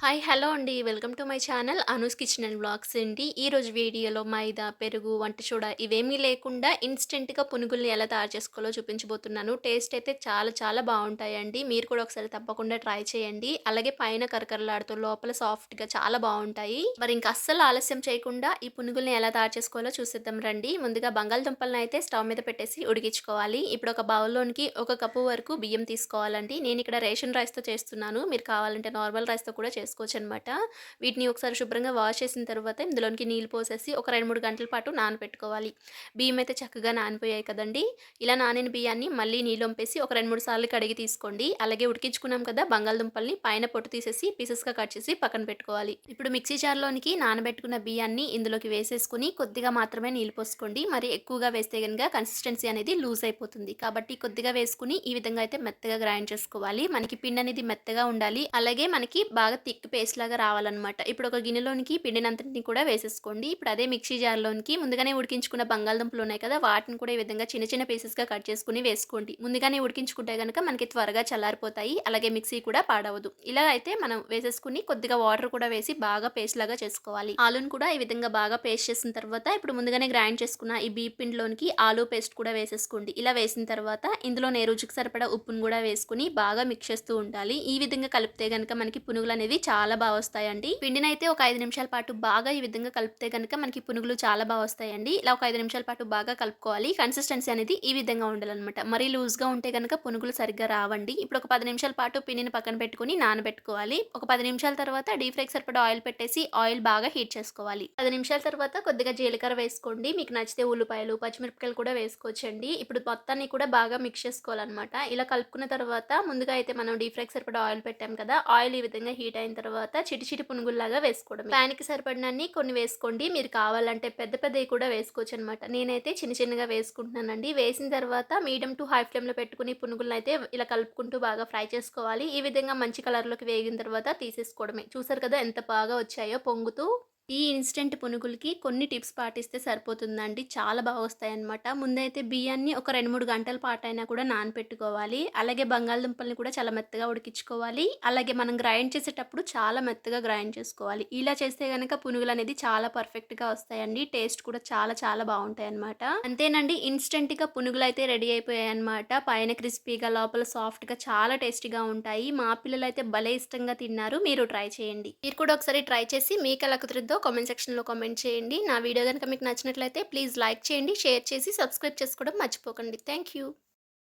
Hi! Hello అండి. Welcome to my channel Anu's kitchen and vlogs అండి. ఈరోజు వీడియోలో మైదా, పెరుగు, వంట సోడా ఇవేమీ లేకుండా ఇన్‌స్టంట్‌గా పునుగుల్ని ఎలా తయారు చేసుకోవాలో చూపించబోతున్నాను. టేస్ట్ అయితే చాలా చాలా బావుంటాయండి. మీరు కూడా ఒకసారి తప్పకుండా ట్రై చేయండి. అలాగే పైన కరకరలాడుతూ లోపల సాఫ్ట్‌గా చాలా బావుంటాయి. మరి ఇంక అస్సలు ఆలస్యం చేయకుండా ఈ పునుగుల్ని ఎలా తయారు చేసుకోవాలో చూసేద్దాం రండి. ముందుగా బంగాళదుంపలను అయితే స్టవ్ మీద పెట్టేసి ఉడికించుకోవాలి. ఇప్పుడు ఒక బౌల్‌లోనికి ఒక కప్పు వరకు బియ్యం తీసుకోవాలండి. నేను ఇక్కడ రేషన్ రైస్‌తో చేస్తున్నాను. మీరు కావాలంటే నార్మల్ రైస్‌తో కూడా చేసుకోవచ్చనమాట. వీటిని ఒకసారి శుభ్రంగా వాష్ చేసిన తర్వాత ఇందులోనికి నీళ్ళు పోసేసి ఒక 2, 3 గంటల పాటు నానబెట్టుకోవాలి. బియ్యం అయితే చక్కగా నానిపోయాయి కదండీ! ఇలా నానిన బియ్యాన్ని మళ్ళీ నీళ్ళొంపేసి ఒక 2, 3 సార్లు కడిగి తీసుకోండి. అలాగే ఉడికించుకున్నాం కదా బంగాళదుంపల్ని పైన పొట్టు తీసేసి పీసెస్‌గా కట్ చేసి పక్కన పెట్టుకోవాలి. ఇప్పుడు మిక్సీ జార్‌లోనికి నానబెట్టుకున్న బియ్యాన్ని ఇందులోకి వేసేసుకొని కొద్దిగా మాత్రమే నీళ్ళు పోసుకోండి. మరి ఎక్కువగా వేస్తే గనుక కన్సిస్టెన్సీ అనేది లూజ్ అయిపోతుంది. కాబట్టి కొద్దిగా వేసుకొని ఈ విధంగా అయితే మెత్తగా గ్రైండ్ చేసుకోవాలి. మనకి పిండి అనేది మెత్తగా ఉండాలి. అలాగే మనకి బాగా థిక్ పేస్ట్ లాగా రావాలన్నమాట. ఇప్పుడు ఒక గిన్నెలోనికి పిండినంతటిని కూడా వేసేసుకోండి. ఇప్పుడు అదే మిక్సీ జార్‌లోనికి ముందుగానే ఉడికించుకున్న బంగాళదుంపలు ఉన్నాయి కదా! వాటిని కూడా ఈ విధంగా చిన్న చిన్న పీసెస్‌గా కట్ చేసుకొని వేసుకోండి. ముందుగానే ఉడికించుకుంటే గనక మనకి త్వరగా చల్లారిపోతాయి. అలాగే మిక్సీ కూడా పాడవదు. ఇలా అయితే మనం వేసేసుకొని కొద్దిగా వాటర్ కూడా వేసి బాగా పేస్ట్ లాగా చేసుకోవాలి. ఆలూని కూడా ఈ విధంగా బాగా పేస్ట్ చేసిన తర్వాత ఇప్పుడు ముందుగానే గ్రైండ్ చేసుకున్న ఈ బియ్యం పిండిలోనికి ఆలూ పేస్ట్ కూడా వేసేసుకోండి. ఇలా వేసిన తర్వాత ఇందులోనే రుచికి సరిపడా ఉప్పును కూడా వేసుకొని బాగా మిక్స్ చేస్తూ ఉండాలి. ఈ విధంగా కలిపితే గనక మనకి పునుగులనేవి చాలా బా వస్తాయండి. పిండినైతే ఒక 5 నిమిషాల పాటు బాగా ఈ విధంగా కలిపితే గనక మనకి పునుగులు చాలా బా వస్తాయండి. ఇలా ఒక 5 నిమిషాల పాటు బాగా కలుపుకోవాలి. కన్సిస్టెన్సీ అనేది ఈ విధంగా ఉండాలనమాట. మరీ లూజ్‌గా ఉంటే గనక పునుగులు సరిగ్గా రావండి. ఇప్పుడు ఒక 10 నిమిషాల పాటు పిండిని పక్కన పెట్టుకొని నానబెట్టుకోవాలి. ఒక 10 నిమిషాల తర్వాత డీప్ ఫ్రైకి సరిపడా ఆయిల్ పెట్టేసి ఆయిల్ బాగా హీట్ చేసుకోవాలి. 10 నిమిషాల తర్వాత కొద్దిగా జీలకర్ర వేసుకోండి. మీకు నచ్చితే ఉల్లిపాయలు, పచ్చిమిరపకాయలు కూడా వేసుకోవచ్చండి. ఇప్పుడు మొత్తాన్ని కూడా బాగా మిక్స్ చేసుకోవాలనమాట. ఇలా కలుపుకున్న తర్వాత ముందుగా అయితే మనం డీప్ ఫ్రైకి సరిపడా ఆయిల్ పెట్టాం కదా! ఆయిల్ ఈ విధంగా హీట్ అయిన తర్వాత చిటి చిటి పునుగుల్లాగా వేసుకోవడమే. ప్యాన్‌కి సరిపడినన్ని కొన్ని వేసుకోండి. మీరు కావాలంటే పెద్ద పెద్దయి కూడా వేసుకోవచ్చనమాట. నేనైతే చిన్న చిన్నగా వేసుకుంటున్నానండి. వేసిన తర్వాత మీడియం టు హై ఫ్లేమ్‌లో పెట్టుకొని పునుగులనైతే ఇలా కలుపుకుంటూ బాగా ఫ్రై చేసుకోవాలి. ఈ విధంగా మంచి కలర్‌లోకి వేగిన తర్వాత తీసేసుకోవడమే. చూసారు కదా ఎంత బాగా వచ్చాయో పొంగుతూ. ఈ ఇన్‌స్టంట్ పునుగులకి కొన్ని టిప్స్ పాటిస్తే సరిపోతుందండి. చాలా వస్తాయన్నమాట. ముందైతే బియ్యాన్ని ఒక 2, 3 గంటల పాటైనా కూడా నానపెట్టుకోవాలి. అలాగే బంగాళదుంపల్ని కూడా చాలా మెత్తగా ఉడికించుకోవాలి. అలాగే మనం గ్రైండ్ చేసేటప్పుడు చాలా మెత్తగా గ్రైండ్ చేసుకోవాలి. ఇలా చేస్తే గనక పునుగులనేది చాలా పర్ఫెక్ట్‌గా వస్తాయండి. టేస్ట్ కూడా చాలా చాలా బావుంటాయన్నమాట. అంతేనండి ఇన్‌స్టంట్‌గా పునుగులైతే రెడీ అయిపోయాయన్నమాట. పైన క్రిస్పీగా లోపల సాఫ్ట్‌గా చాలా టేస్టీగా ఉంటాయి. మా పిల్లలైతే భలే ఇష్టంగా తిన్నారు. మీరు ట్రై చేయండి. మీరు కూడా ఒకసారి ట్రై చేసి మీకెలా కుదిరిద్దో కామెంట్ సెక్షన్‌లో కామెంట్ చేయండి. నా వీడియో గనుక మీకు నచ్చినట్లయితే ప్లీజ్ లైక్ చేయండి, షేర్ చేసి సబ్స్క్రైబ్ చేసుకోవడం మర్చిపోకండి. Thank you.